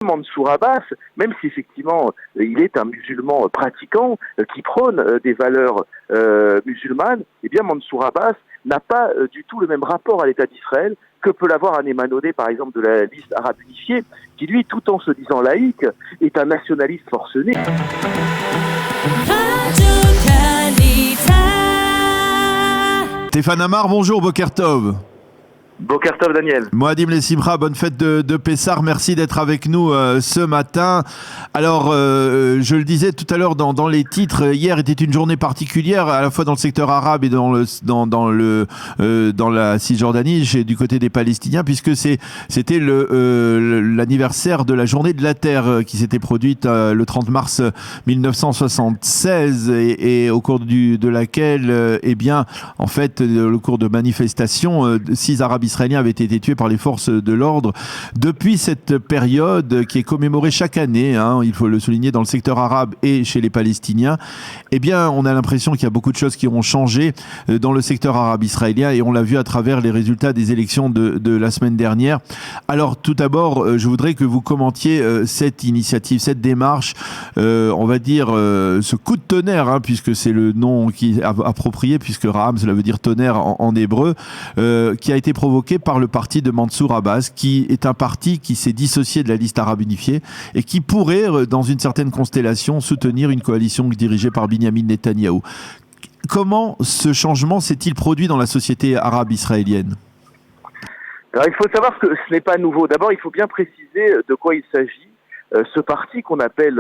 Mansour Abbas, même si effectivement il est un musulman pratiquant qui prône des valeurs musulmanes, eh bien Mansour Abbas n'a pas du tout le même rapport à l'État d'Israël que peut l'avoir un Ayman Odeh, par exemple, de la liste arabe unifiée, qui lui, tout en se disant laïque, est un nationaliste forcené. Stéphane Amar, bonjour, Boker Tov. Boker Tov, Daniel. Moadim les Simcha, bonne fête de Pessah, merci d'être avec nous ce matin. Alors, je le disais tout à l'heure dans les titres, hier était une journée particulière, à la fois dans le secteur arabe et dans la Cisjordanie, du côté des Palestiniens, puisque c'était l'anniversaire de la journée de la Terre qui s'était produite le 30 mars 1976 et au cours de laquelle, eh bien, en fait, le cours de manifestations, 6 Arabes israéliens avaient été tués par les forces de l'ordre. Depuis cette période qui est commémorée chaque année, il faut le souligner, dans le secteur arabe et chez les Palestiniens, eh bien, on a l'impression qu'il y a beaucoup de choses qui ont changé dans le secteur arabe israélien et on l'a vu à travers les résultats des élections de la semaine dernière. Alors, tout d'abord, je voudrais que vous commentiez cette initiative, cette démarche, on va dire ce coup de tonnerre, puisque c'est le nom qui est approprié, puisque Raham, cela veut dire tonnerre en hébreu, qui a été provoqué par le parti de Mansour Abbas, qui est un parti qui s'est dissocié de la liste arabe unifiée et qui pourrait, dans une certaine constellation, soutenir une coalition dirigée par Binyamin Netanyahou. Comment ce changement s'est-il produit dans la société arabe israélienne ? Alors, il faut savoir que ce n'est pas nouveau. D'abord, il faut bien préciser de quoi il s'agit. Ce parti qu'on appelle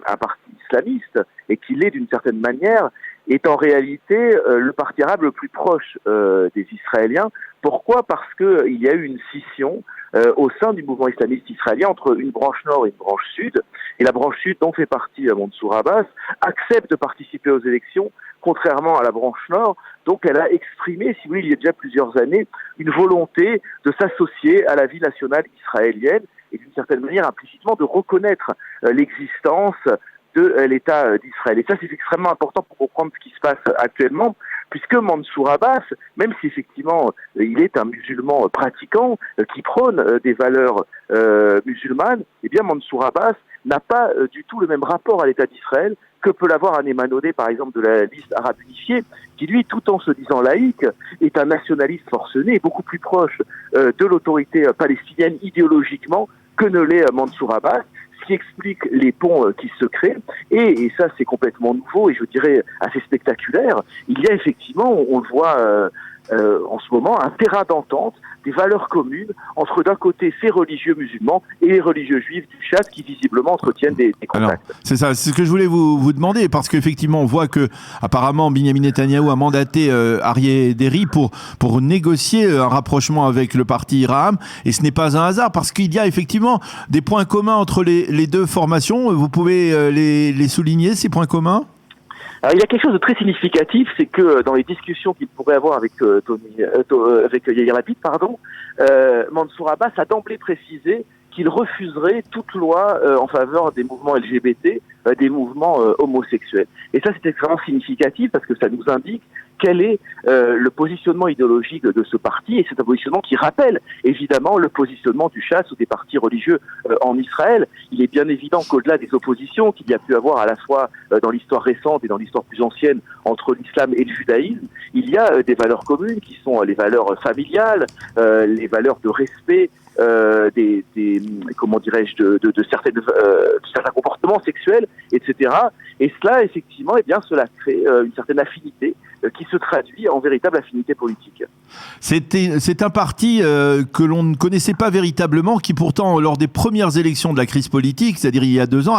un parti islamiste, et qui l'est d'une certaine manière, est en réalité le parti arabe le plus proche des Israéliens. Pourquoi ? Parce qu'il y a eu une scission au sein du mouvement islamiste israélien entre une branche nord et une branche sud. Et la branche sud, dont fait partie Mansour Abbas, accepte de participer aux élections, contrairement à la branche nord. Donc elle a exprimé, si vous voulez, il y a déjà plusieurs années, une volonté de s'associer à la vie nationale israélienne et d'une certaine manière implicitement de reconnaître l'existence de l'État d'Israël. Et ça, c'est extrêmement important pour comprendre ce qui se passe actuellement, puisque Mansour Abbas, même si effectivement il est un musulman pratiquant qui prône des valeurs musulmanes, eh bien Mansour Abbas n'a pas du tout le même rapport à l'État d'Israël que peut l'avoir un Ayman Odeh, par exemple, de la liste arabe unifiée, qui lui, tout en se disant laïque, est un nationaliste forcené, beaucoup plus proche de l'autorité palestinienne idéologiquement que ne l'est Mansour Abbas, ce qui explique les ponts qui se créent. Et ça, c'est complètement nouveau et je dirais assez spectaculaire. Il y a effectivement, on le voit en ce moment, un terrain d'entente, des valeurs communes entre d'un côté ces religieux musulmans et les religieux juifs du Tchad qui visiblement entretiennent des contacts. Alors, c'est ça, c'est ce que je voulais vous demander, parce qu'effectivement on voit que apparemment Binyamin Netanyahou a mandaté Aryeh Deri pour négocier un rapprochement avec le parti Raham, et ce n'est pas un hasard, parce qu'il y a effectivement des points communs entre les deux formations. Vous pouvez les souligner, ces points communs ? Alors, il y a quelque chose de très significatif, c'est que dans les discussions qu'il pourrait avoir avec Yair Lapid, Mansour Abbas a d'emblée précisé qu'il refuserait toute loi en faveur des mouvements LGBT, des mouvements homosexuels. Et ça, c'est extrêmement significatif parce que ça nous indique quel est le positionnement idéologique de ce parti, et c'est un positionnement qui rappelle évidemment le positionnement du Chasse ou des partis religieux en Israël. Il est bien évident qu'au-delà des oppositions qu'il y a pu avoir à la fois dans l'histoire récente et dans l'histoire plus ancienne entre l'islam et le judaïsme, il y a des valeurs communes qui sont les valeurs familiales, les valeurs de respect, comment dirais-je, de certains comportements sexuels, etc. Et cela, effectivement, cela crée une certaine affinité qui se traduit en véritable affinité politique. C'est un parti que l'on ne connaissait pas véritablement, qui pourtant, lors des premières élections de la crise politique, c'est-à-dire il y a 2 ans,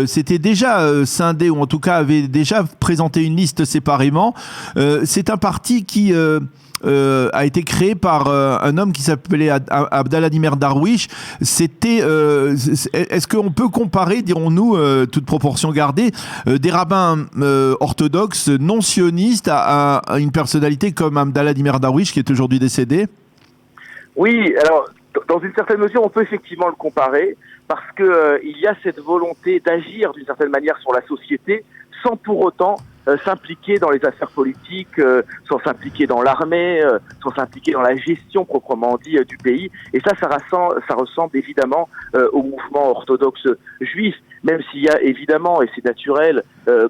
s'était déjà scindé, ou en tout cas avait déjà présenté une liste séparément. C'est un parti qui a été créé par un homme qui s'appelait Abdallah Nimer Darwish. Est-ce qu'on peut comparer, dirons-nous, toute proportion gardée, des rabbins orthodoxes non sionistes à une personnalité comme Abdallah Nimer Darwish, qui est aujourd'hui décédé ? Oui, alors dans une certaine mesure, on peut effectivement le comparer, parce que il y a cette volonté d'agir d'une certaine manière sur la société, sans pour autant s'impliquer dans les affaires politiques, sans s'impliquer dans l'armée, sans s'impliquer dans la gestion proprement dit du pays. Et ça ressemble évidemment au mouvement orthodoxe juif, même s'il y a évidemment, et c'est naturel,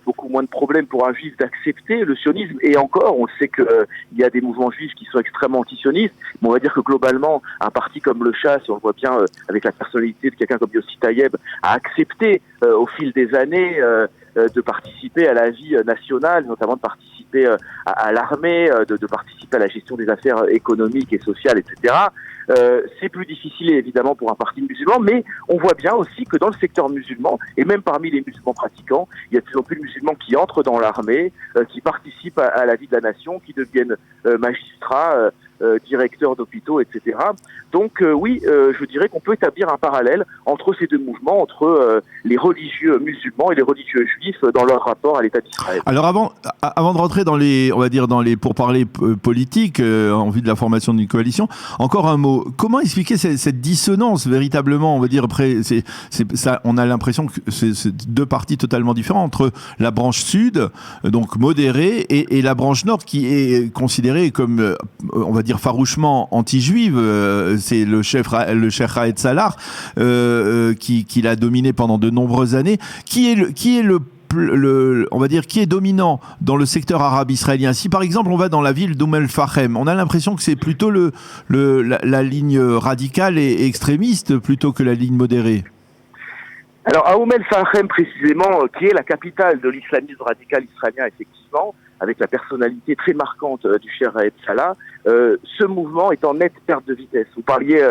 beaucoup moins de problèmes pour un juif d'accepter le sionisme. Et encore, on sait qu'il y a des mouvements juifs qui sont extrêmement antisionistes, mais on va dire que globalement, un parti comme le Chasse, on le voit bien avec la personnalité de quelqu'un comme Yossi Taïeb, a accepté au fil des années de participer à la vie nationale, notamment de participer à l'armée, de participer à la gestion des affaires économiques et sociales, etc. C'est plus difficile évidemment pour un parti musulman, mais on voit bien aussi que dans le secteur musulman, et même parmi les musulmans pratiquants, il y a de plus en plus de musulmans qui entrent dans l'armée, qui participent à la vie de la nation, qui deviennent magistrats, directeurs d'hôpitaux, etc. Donc oui, je dirais qu'on peut établir un parallèle entre ces deux mouvements, entre les religieux musulmans et les religieux juifs dans leur rapport à l'État d'Israël. Alors avant de rentrer dans les, on va dire dans les pourparlers politiques en vue de la formation d'une coalition, encore un mot. Comment expliquer cette dissonance véritablement, on va dire après, ça, on a l'impression que c'est deux partis totalement différents entre la branche sud, donc modérée, et la branche nord qui est considérée comme, on va dire farouchement anti-juive. C'est le chef Raed Salah qui l'a dominé pendant de nombreuses années. Qui est on va dire, qui est dominant dans le secteur arabe israélien? Si par exemple on va dans la ville d'Umm el-Fahem, on a l'impression que c'est plutôt la ligne radicale et extrémiste plutôt que la ligne modérée. Alors à Umm el-Fahem précisément, qui est la capitale de l'islamisme radical israélien, effectivement, avec la personnalité très marquante du Cheikh Raed Salah, ce mouvement est en nette perte de vitesse. Vous parliez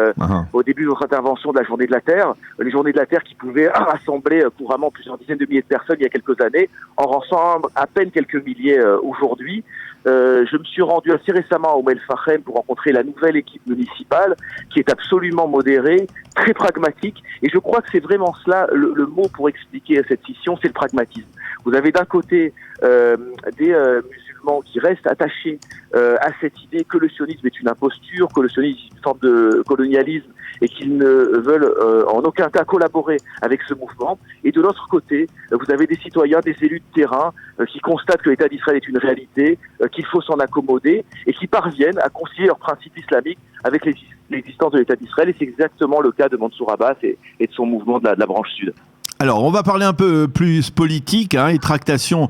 au début de votre intervention de la Journée de la Terre, les Journées de la Terre qui pouvaient rassembler couramment plusieurs dizaines de milliers de personnes il y a quelques années, en rassemblent à peine quelques milliers aujourd'hui. Je me suis rendu assez récemment à Umm el-Fahem pour rencontrer la nouvelle équipe municipale qui est absolument modérée, très pragmatique, et je crois que c'est vraiment cela le mot pour expliquer cette scission, c'est le pragmatisme. Vous avez d'un côté des musulmans qui restent attachés à cette idée que le sionisme est une imposture, que le sionisme est une forme de colonialisme et qu'ils ne veulent en aucun cas collaborer avec ce mouvement. Et de l'autre côté, vous avez des citoyens, des élus de terrain qui constatent que l'État d'Israël est une réalité, qu'il faut s'en accommoder et qui parviennent à concilier leurs principes islamiques avec l'existence de l'État d'Israël. Et c'est exactement le cas de Mansour Abbas et de son mouvement de la branche sud. Alors, on va parler un peu plus politique et tractation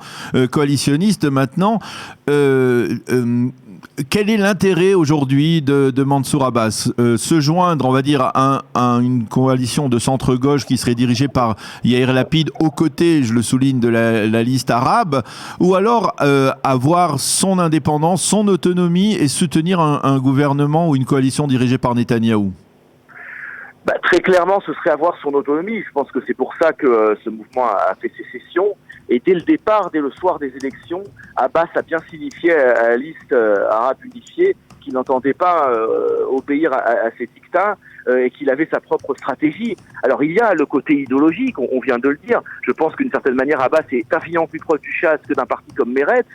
coalitionniste maintenant. Quel est l'intérêt aujourd'hui de Mansour Abbas? Se joindre, on va dire, à une coalition de centre-gauche qui serait dirigée par Yair Lapid aux côtés, je le souligne, de la liste arabe, ou alors avoir son indépendance, son autonomie et soutenir un gouvernement ou une coalition dirigée par Netanyahou? Très clairement, ce serait avoir son autonomie. Je pense que c'est pour ça que ce mouvement a fait sécession. Et dès le départ, dès le soir des élections, Abbas a bien signifié à la liste arabe unifiée qu'il n'entendait pas obéir à ses dictats et qu'il avait sa propre stratégie. Alors il y a le côté idéologique, on vient de le dire. Je pense qu'une certaine manière, Abbas est infiniment plus proche du Chasse que d'un parti comme Meretz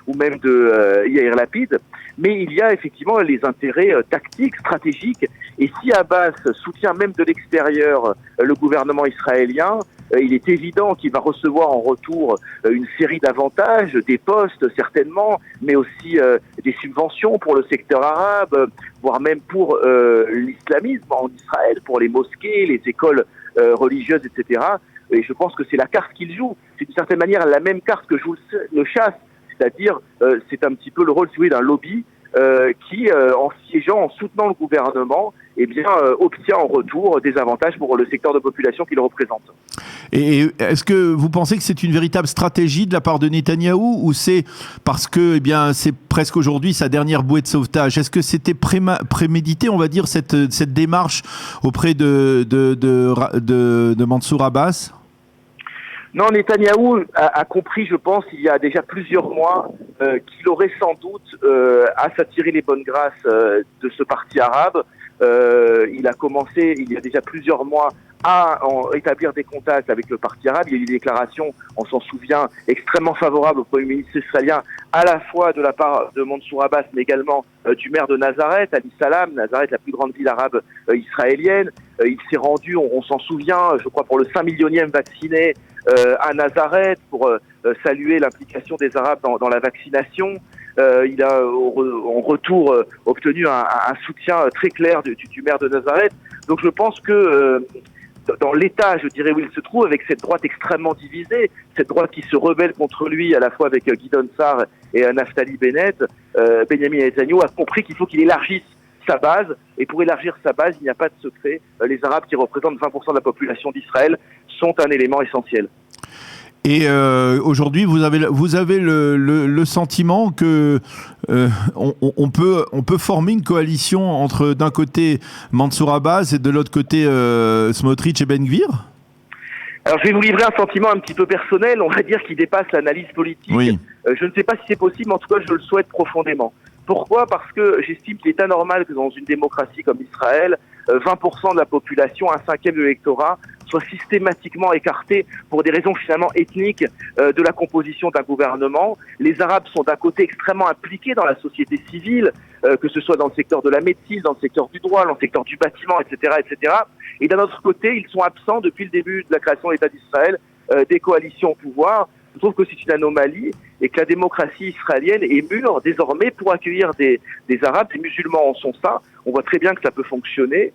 ou même de Yair Lapid. Mais il y a effectivement les intérêts tactiques, stratégiques. Et si Abbas soutient même de l'extérieur le gouvernement israélien, il est évident qu'il va recevoir en retour une série d'avantages, des postes certainement, mais aussi des subventions pour le secteur arabe, voire même pour l'islamisme en Israël, pour les mosquées, les écoles religieuses, etc. Et je pense que c'est la carte qu'il joue. C'est d'une certaine manière la même carte que joue le Chasse, c'est-à-dire c'est un petit peu le rôle, si vous voulez, d'un lobby qui, en siégeant, en soutenant le gouvernement, obtient en retour des avantages pour le secteur de population qu'il représente. Et est-ce que vous pensez que c'est une véritable stratégie de la part de Netanyahou ou c'est parce que c'est presque aujourd'hui sa dernière bouée de sauvetage? Est-ce que c'était prémédité, on va dire, cette démarche auprès de Mansour Abbas? Non, Netanyahou a compris, je pense, il y a déjà plusieurs mois, qu'il aurait sans doute à s'attirer les bonnes grâces de ce parti arabe. Il a commencé, il y a déjà plusieurs mois, à établir des contacts avec le parti arabe. Il y a eu des déclarations, on s'en souvient, extrêmement favorables au Premier ministre israélien à la fois de la part de Mansour Abbas, mais également du maire de Nazareth, Ali Salam, Nazareth, la plus grande ville arabe israélienne. Il s'est rendu, on s'en souvient, je crois pour le 5 millionième vacciné à Nazareth, pour saluer l'implication des Arabes dans la vaccination. Il a en retour obtenu un soutien très clair du maire de Nazareth. Donc je pense que dans l'état, je dirais, où il se trouve, avec cette droite extrêmement divisée, cette droite qui se rebelle contre lui, à la fois avec Gideon Sa'ar et Naftali Bennett, Benyamin Netanyahu a compris qu'il faut qu'il élargisse sa base, et pour élargir sa base, il n'y a pas de secret. Les Arabes, qui représentent 20% de la population d'Israël, sont un élément essentiel. Et aujourd'hui, vous avez le sentiment que on peut former une coalition entre d'un côté Mansour Abbas et de l'autre côté Smotrich et Ben Gvir? Alors je vais vous livrer un sentiment un petit peu personnel, on va dire, qui dépasse l'analyse politique. Oui. Je ne sais pas si c'est possible, mais en tout cas je le souhaite profondément. Pourquoi ? Parce que j'estime qu'il est anormal que dans une démocratie comme Israël, 20% de la population, un cinquième de l'électorat, soit systématiquement écarté pour des raisons finalement ethniques de la composition d'un gouvernement. Les Arabes sont d'un côté extrêmement impliqués dans la société civile, que ce soit dans le secteur de la médecine, dans le secteur du droit, dans le secteur du bâtiment, etc., etc. Et d'un autre côté, ils sont absents depuis le début de la création de l'État d'Israël des coalitions au pouvoir. Je trouve que c'est une anomalie et que la démocratie israélienne est mûre désormais pour accueillir des Arabes, des musulmans en son sein. On voit très bien que ça peut fonctionner.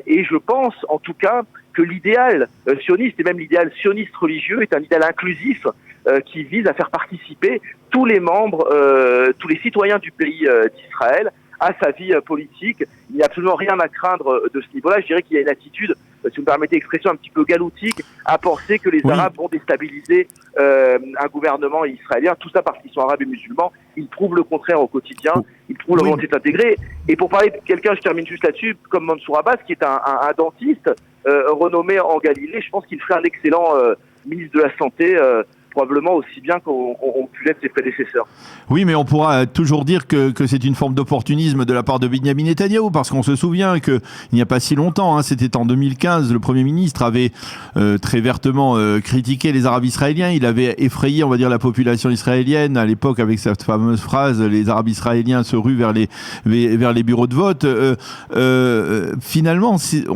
Et je pense en tout cas que l'idéal sioniste et même l'idéal sioniste religieux est un idéal inclusif qui vise à faire participer tous les membres, tous les citoyens du pays d'Israël à sa vie politique. Il n'y a absolument rien à craindre de ce niveau-là. Je dirais qu'il y a une attitude, si vous me permettez l'expression, un petit peu galoutique, à penser que les Arabes vont déstabiliser un gouvernement israélien. Tout ça parce qu'ils sont arabes et musulmans. Ils prouvent le contraire au quotidien. Ils prouvent leur volonté d'intégrer. Et pour parler de quelqu'un, je termine juste là-dessus, comme Mansour Abbas, qui est un dentiste renommé en Galilée, je pense qu'il ferait un excellent ministre de la Santé, probablement aussi bien qu'ont pu l'être ses prédécesseurs. Oui, mais on pourra toujours dire que c'est une forme d'opportunisme de la part de Benyamin Netanyahou, parce qu'on se souvient qu'il n'y a pas si longtemps, c'était en 2015, le Premier ministre avait très vertement critiqué les Arabes israéliens. Il avait effrayé, on va dire, la population israélienne à l'époque avec cette fameuse phrase « Les Arabes israéliens se ruent vers les bureaux de vote ». Finalement,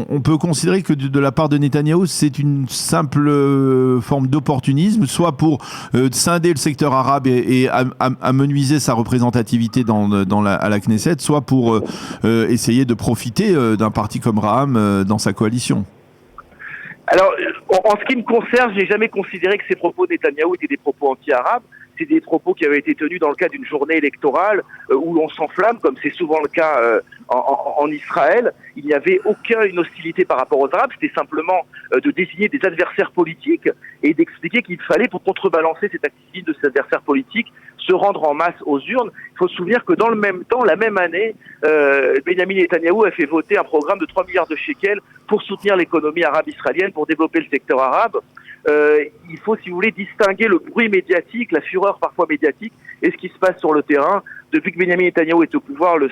on peut considérer que de la part de Netanyahou, c'est une simple forme d'opportunisme, soit pour scinder le secteur arabe et amenuiser sa représentativité à la Knesset, soit pour essayer de profiter d'un parti comme Ra'am dans sa coalition. Alors, en ce qui me concerne, je n'ai jamais considéré que ces propos de Netanyahou étaient des propos anti-arabes. C'est des propos qui avaient été tenus dans le cadre d'une journée électorale où l'on s'enflamme, comme c'est souvent le cas en Israël. Il n'y avait aucune hostilité par rapport aux Arabes, c'était simplement de désigner des adversaires politiques et d'expliquer qu'il fallait, pour contrebalancer cet activisme de ces adversaires politiques, se rendre en masse aux urnes. Il faut se souvenir que dans le même temps, la même année, Benyamin Netanyahou a fait voter un programme de 3 milliards de shekels pour soutenir l'économie arabe israélienne, pour développer le secteur arabe. Il faut, si vous voulez, distinguer le bruit médiatique, la fureur parfois médiatique, et ce qui se passe sur le terrain. Depuis que Benyamin Netanyahou est au pouvoir, le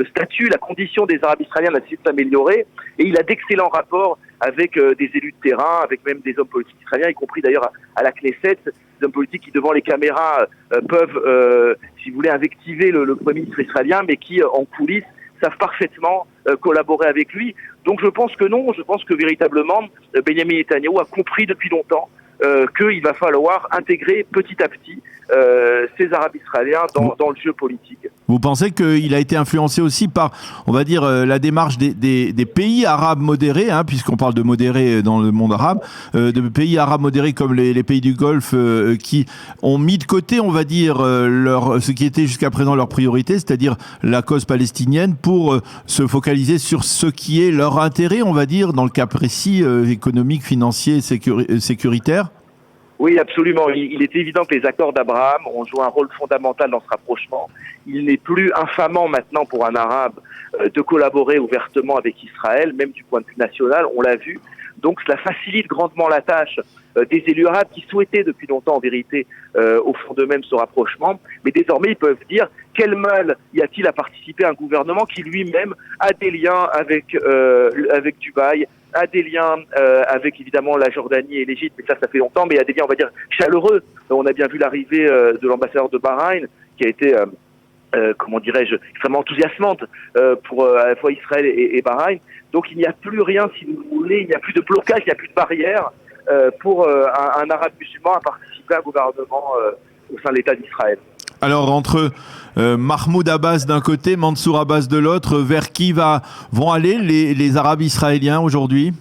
statut, la condition des Arabes israéliens a cessé de s'améliorer, et il a d'excellents rapports avec des élus de terrain, avec même des hommes politiques israéliens, y compris d'ailleurs à la Knesset, des hommes politiques qui, devant les caméras, peuvent, si vous voulez, invectiver le Premier ministre israélien, mais qui, en coulisses, savent parfaitement collaborer avec lui. Donc je pense que non, je pense que véritablement Benyamin Netanyahou a compris depuis longtemps qu'il va falloir intégrer petit à petit ces Arabes israéliens dans le jeu politique. Vous pensez qu'il a été influencé aussi par, on va dire, la démarche des pays arabes modérés, puisqu'on parle de modérés dans le monde arabe, de pays arabes modérés comme les pays du Golfe qui ont mis de côté, on va dire, ce qui était jusqu'à présent leur priorité, c'est-à-dire la cause palestinienne, pour se focaliser sur ce qui est leur intérêt, on va dire, dans le cas précis, économique, financier, sécuritaire? Oui, absolument. Il est évident que les accords d'Abraham ont joué un rôle fondamental dans ce rapprochement. Il n'est plus infamant maintenant pour un Arabe de collaborer ouvertement avec Israël, même du point de vue national, on l'a vu. Donc cela facilite grandement la tâche des élus arabes qui souhaitaient depuis longtemps en vérité au fond d'eux-mêmes ce rapprochement. Mais désormais ils peuvent dire quel mal y a-t-il à participer à un gouvernement qui lui-même a des liens avec Dubaï, a des liens avec évidemment la Jordanie et l'Égypte, mais ça fait longtemps, mais il y a des liens, on va dire, chaleureux. On a bien vu l'arrivée de l'ambassadeur de Bahreïn, qui a été, comment dirais-je, extrêmement enthousiasmante pour à la fois Israël et Bahreïn. Donc il n'y a plus rien, si vous voulez, il n'y a plus de blocage, il n'y a plus de barrière pour un arabe musulman à participer à un gouvernement au sein de l'État d'Israël. Alors, entre Mahmoud Abbas d'un côté, Mansour Abbas de l'autre, vers qui vont aller les Arabes israéliens aujourd'hui ?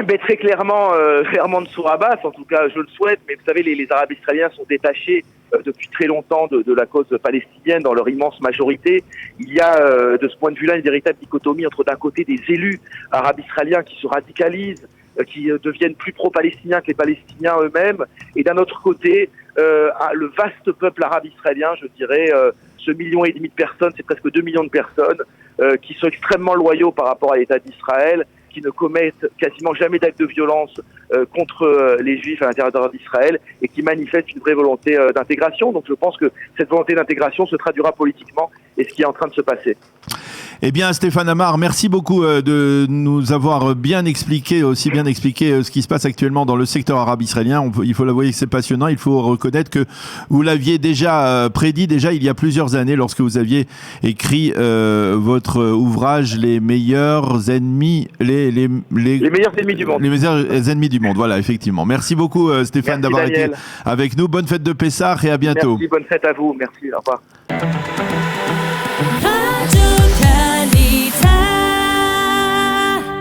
Mais très clairement, vers Mansour Abbas, en tout cas je le souhaite, mais vous savez, les Arabes israéliens sont détachés depuis très longtemps de la cause palestinienne dans leur immense majorité. Il y a de ce point de vue-là une véritable dichotomie entre d'un côté des élus arabes israéliens qui se radicalisent, qui deviennent plus pro-palestiniens que les Palestiniens eux-mêmes, et d'un autre côté, le vaste peuple arabe israélien, je dirais, ce 1,5 million de personnes, c'est presque 2 millions de personnes, qui sont extrêmement loyaux par rapport à l'État d'Israël, qui ne commettent quasiment jamais d'actes de violence contre les Juifs à l'intérieur d'Israël et qui manifestent une vraie volonté d'intégration. Donc je pense que cette volonté d'intégration se traduira politiquement et ce qui est en train de se passer. Eh bien, Stéphane Amar, merci beaucoup de nous avoir bien expliqué ce qui se passe actuellement dans le secteur arabe israélien. Il faut l'avouer que c'est passionnant. Il faut reconnaître que vous l'aviez déjà prédit il y a plusieurs années lorsque vous aviez écrit votre ouvrage Les meilleurs ennemis, les meilleurs ennemis du monde. Les meilleurs ennemis du monde. Voilà, effectivement. Merci beaucoup, Stéphane, d'avoir été avec nous. Bonne fête de Pessah et à bientôt. Merci, bonne fête à vous. Merci, au revoir.